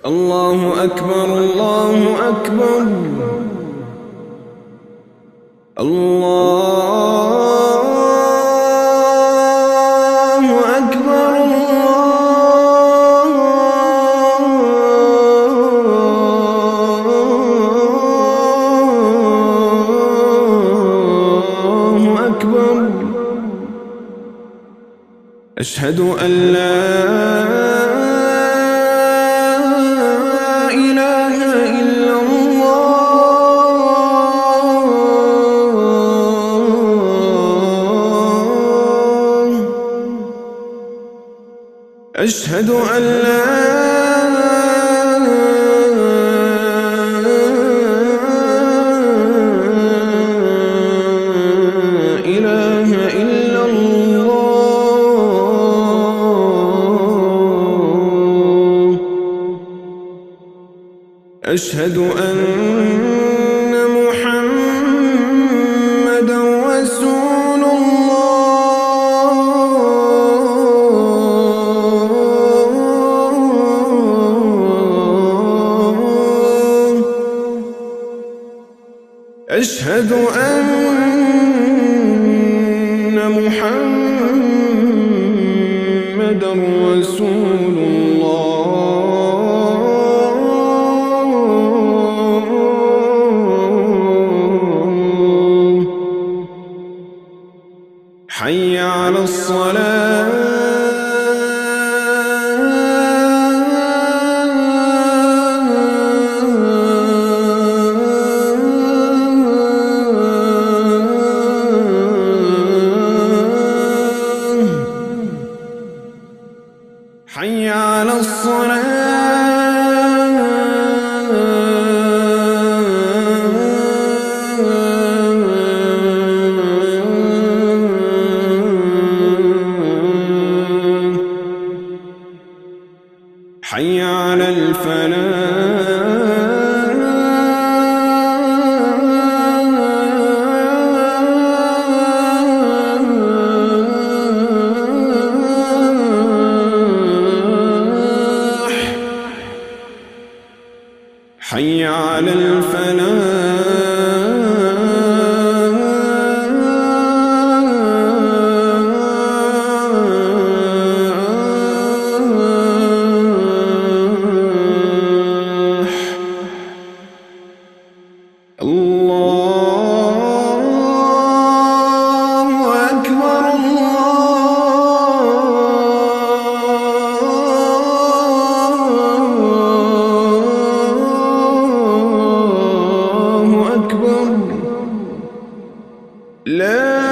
الله أكبر الله أكبر الله أكبر الله أكبر. أشهد أن لا إله إلا الله. أشهد أن لا إله إلا الله. أشهد أن محمدًا رسول الله. أشهد أن محمدًا رسول الله. حي على الصلاة. حي على الصلاة. حي على الفلاح. حي على الفلاح. الله أكبر الله أكبر. لا